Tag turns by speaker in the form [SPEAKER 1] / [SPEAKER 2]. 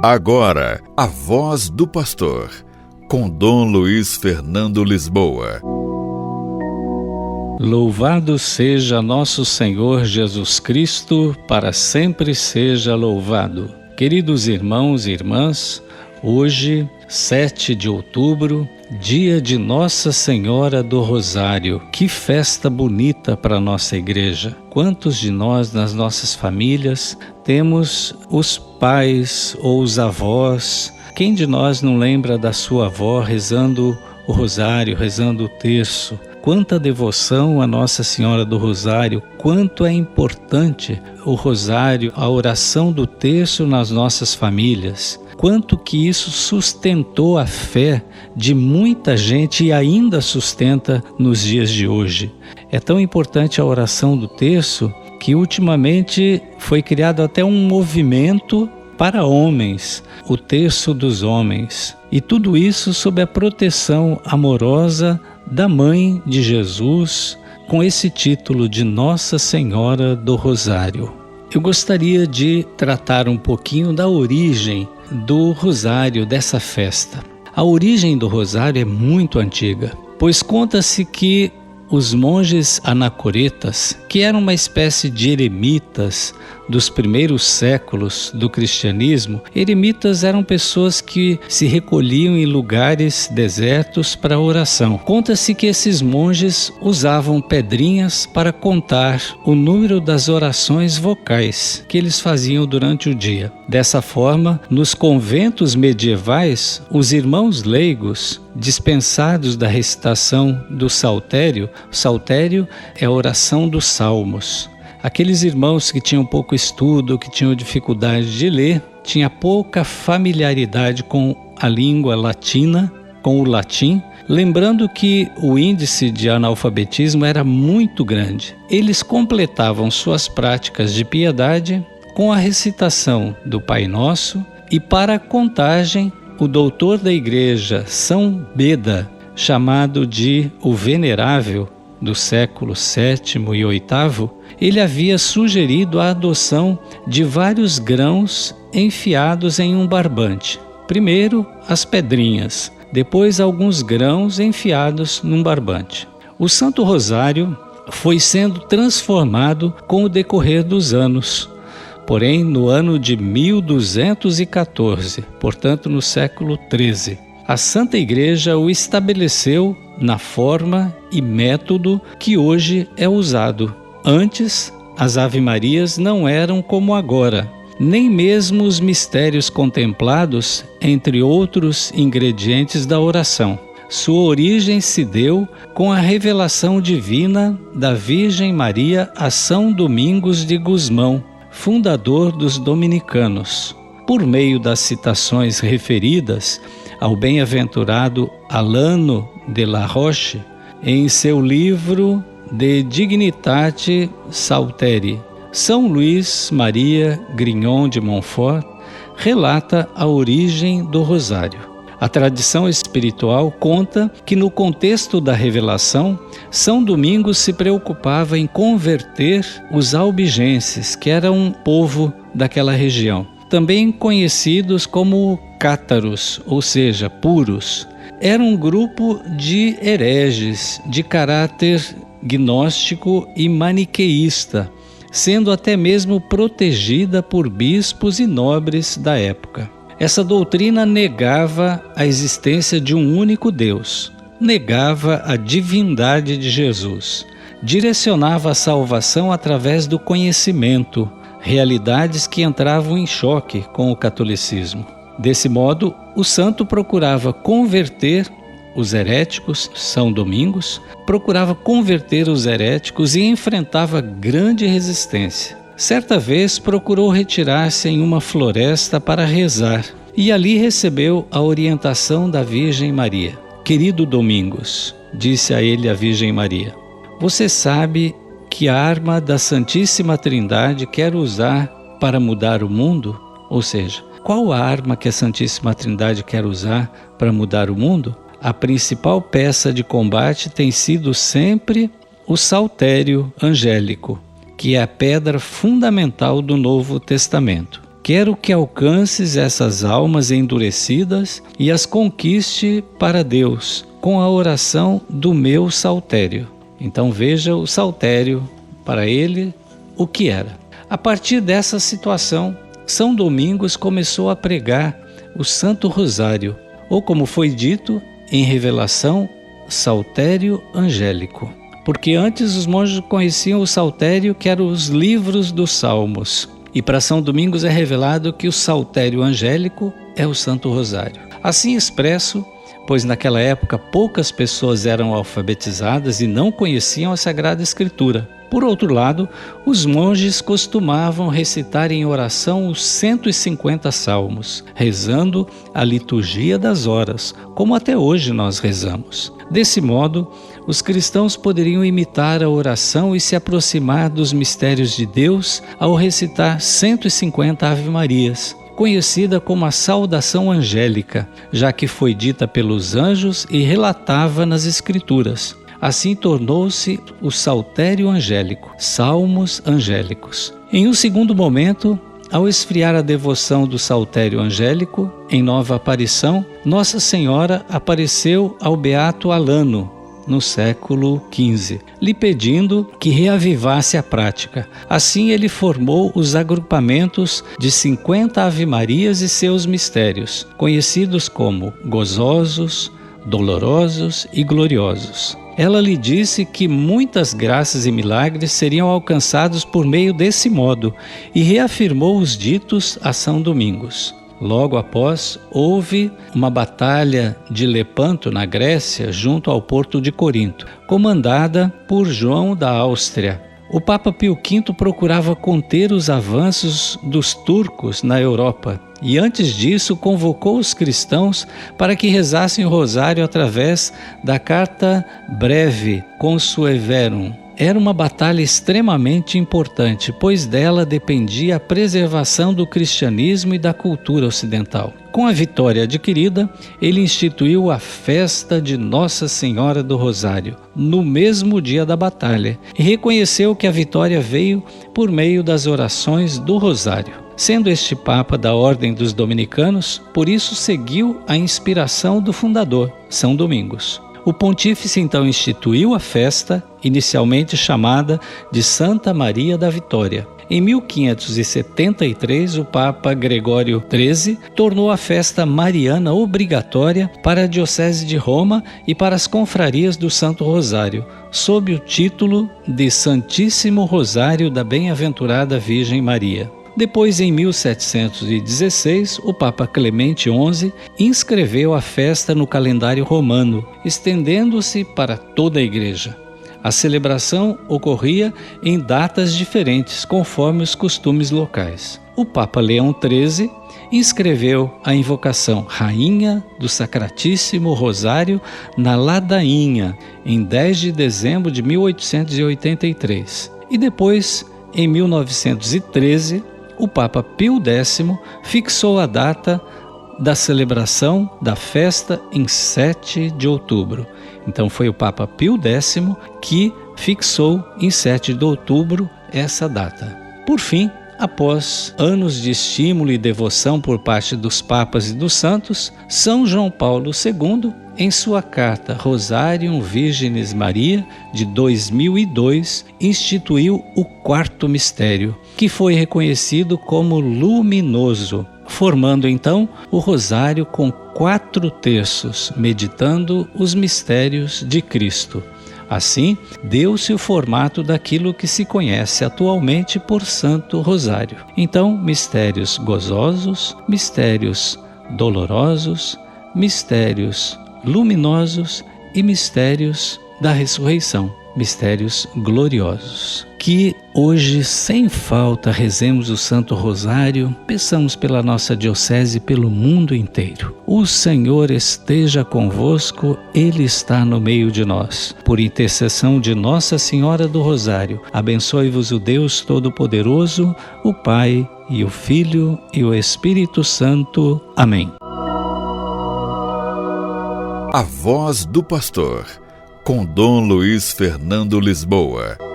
[SPEAKER 1] Agora, a voz do pastor, com Dom Luiz Fernando Lisboa.
[SPEAKER 2] Louvado seja nosso Senhor Jesus Cristo, para sempre seja louvado. Queridos irmãos e irmãs, hoje, 7 de outubro, dia de Nossa Senhora do Rosário. Que festa bonita para a nossa igreja. Quantos de nós, nas nossas famílias, temos os pais ou os avós? Quem de nós não lembra da sua avó rezando o rosário, rezando o terço? Quanta devoção a Nossa Senhora do Rosário, quanto é importante o rosário, a oração do terço nas nossas famílias. Quanto que isso sustentou a fé de muita gente e ainda sustenta nos dias de hoje. É tão importante a oração do terço que ultimamente foi criado até um movimento para homens, o terço dos homens. E tudo isso sob a proteção amorosa da Mãe de Jesus, com esse título de Nossa Senhora do Rosário. Eu gostaria de tratar um pouquinho da origem do rosário, dessa festa. A origem do rosário é muito antiga, pois conta-se que os monges anacoretas, que eram uma espécie de eremitas dos primeiros séculos do cristianismo, eremitas eram pessoas que se recolhiam em lugares desertos para oração. Conta-se que esses monges usavam pedrinhas para contar o número das orações vocais que eles faziam durante o dia. Dessa forma, nos conventos medievais, os irmãos leigos, dispensados da recitação do saltério, o saltério é a oração dos salmos. Aqueles irmãos que tinham pouco estudo, que tinham dificuldade de ler, tinham pouca familiaridade com a língua latina, com o latim, lembrando que o índice de analfabetismo era muito grande. Eles completavam suas práticas de piedade com a recitação do Pai Nosso e, para a contagem, o doutor da igreja, São Beda, chamado de o Venerável, do século VII e VIII, ele havia sugerido a adoção de vários grãos enfiados em um barbante. Primeiro, as pedrinhas, depois alguns grãos enfiados num barbante. O Santo Rosário foi sendo transformado com o decorrer dos anos. Porém, no ano de 1214, portanto no século XIII, a Santa Igreja o estabeleceu na forma e método que hoje é usado. Antes, as Ave-Marias não eram como agora, nem mesmo os mistérios contemplados, entre outros ingredientes da oração. Sua origem se deu com a revelação divina da Virgem Maria a São Domingos de Gusmão, fundador dos dominicanos. Por meio das citações referidas ao bem-aventurado Alano de la Roche, em seu livro De Dignitate Salteri, São Luís Maria Grignon de Montfort relata a origem do rosário. A tradição espiritual conta que, no contexto da revelação, São Domingos se preocupava em converter os albigenses, que eram um povo daquela região, também conhecidos como cátaros, ou seja, puros. Era um grupo de hereges de caráter gnóstico e maniqueísta, sendo até mesmo protegida por bispos e nobres da época. Essa doutrina negava a existência de um único Deus, negava a divindade de Jesus, direcionava a salvação através do conhecimento, realidades que entravam em choque com o catolicismo. Desse modo, o santo procurava converter os heréticos, São Domingos, procurava converter os heréticos e enfrentava grande resistência. Certa vez procurou retirar-se em uma floresta para rezar e ali recebeu a orientação da Virgem Maria. Querido Domingos, disse a ele a Virgem Maria, você sabe que a arma da Santíssima Trindade quer usar para mudar o mundo? Ou seja, qual a arma que a Santíssima Trindade quer usar para mudar o mundo? A principal peça de combate tem sido sempre o saltério angélico, que é a pedra fundamental do Novo Testamento. quero que alcances essas almas endurecidas e as conquiste para Deus com a oração do meu saltério. Então veja o saltério para ele o que era. A partir dessa situação, São Domingos começou a pregar o Santo Rosário, ou como foi dito em revelação, saltério angélico. Porque antes os monges conheciam o saltério, que eram os livros dos salmos. E para São Domingos é revelado que o saltério angélico é o Santo Rosário. Assim expresso, pois naquela época poucas pessoas eram alfabetizadas e não conheciam a Sagrada Escritura. Por outro lado, os monges costumavam recitar em oração os 150 salmos, rezando a liturgia das horas, como até hoje nós rezamos. Desse modo, os cristãos poderiam imitar a oração e se aproximar dos mistérios de Deus ao recitar 150 Ave-Marias, conhecida como a saudação angélica, já que foi dita pelos anjos e relatava nas Escrituras. Assim tornou-se o saltério angélico, salmos angélicos. Em um segundo momento, ao esfriar a devoção do saltério angélico, em nova aparição, Nossa Senhora apareceu ao beato Alano, no século XV, lhe pedindo que reavivasse a prática. Assim ele formou os agrupamentos de 50 Ave-Marias e seus mistérios, conhecidos como gozosos, dolorosos e gloriosos. Ela lhe disse que muitas graças e milagres seriam alcançados por meio desse modo e reafirmou os ditos a São Domingos. Logo após, houve uma batalha de Lepanto, na Grécia, junto ao porto de Corinto, comandada por João da Áustria. O Papa Pio V procurava conter os avanços dos turcos na Europa e, antes disso, convocou os cristãos para que rezassem o rosário através da carta Breve Consueverum. Era uma batalha extremamente importante, pois dela dependia a preservação do cristianismo e da cultura ocidental. Com a vitória adquirida, ele instituiu a festa de Nossa Senhora do Rosário, no mesmo dia da batalha, e reconheceu que a vitória veio por meio das orações do Rosário. Sendo este Papa da Ordem dos Dominicanos, por isso seguiu a inspiração do fundador, São Domingos. O pontífice então instituiu a festa, inicialmente chamada de Santa Maria da Vitória. Em 1573, o Papa Gregório XIII tornou a festa mariana obrigatória para a Diocese de Roma e para as confrarias do Santo Rosário, sob o título de Santíssimo Rosário da Bem-aventurada Virgem Maria. Depois, em 1716, o Papa Clemente XI inscreveu a festa no calendário romano, estendendo-se para toda a Igreja. A celebração ocorria em datas diferentes, conforme os costumes locais. O Papa Leão XIII inscreveu a invocação Rainha do Sacratíssimo Rosário na ladainha, em 10 de dezembro de 1883. E depois, em 1913, o Papa Pio X fixou a data da celebração da festa em 7 de outubro. Então foi o Papa Pio X que fixou em 7 de outubro essa data. Por fim, após anos de estímulo e devoção por parte dos papas e dos santos, São João Paulo II, em sua carta Rosarium Virginis Maria, de 2002, instituiu o quarto mistério, que foi reconhecido como luminoso, formando então o rosário com 4 terços, meditando os mistérios de Cristo. Assim, deu-se o formato daquilo que se conhece atualmente por Santo Rosário. Então, mistérios gozosos, mistérios dolorosos, mistérios luminosos e mistérios da ressurreição, mistérios gloriosos. Que hoje, sem falta, rezemos o Santo Rosário, peçamos pela nossa diocese e pelo mundo inteiro. O Senhor esteja convosco, Ele está no meio de nós. Por intercessão de Nossa Senhora do Rosário, abençoe-vos o Deus Todo-Poderoso, o Pai e o Filho e o Espírito Santo. Amém.
[SPEAKER 1] A Voz do Pastor, com Dom Luiz Fernando Lisboa.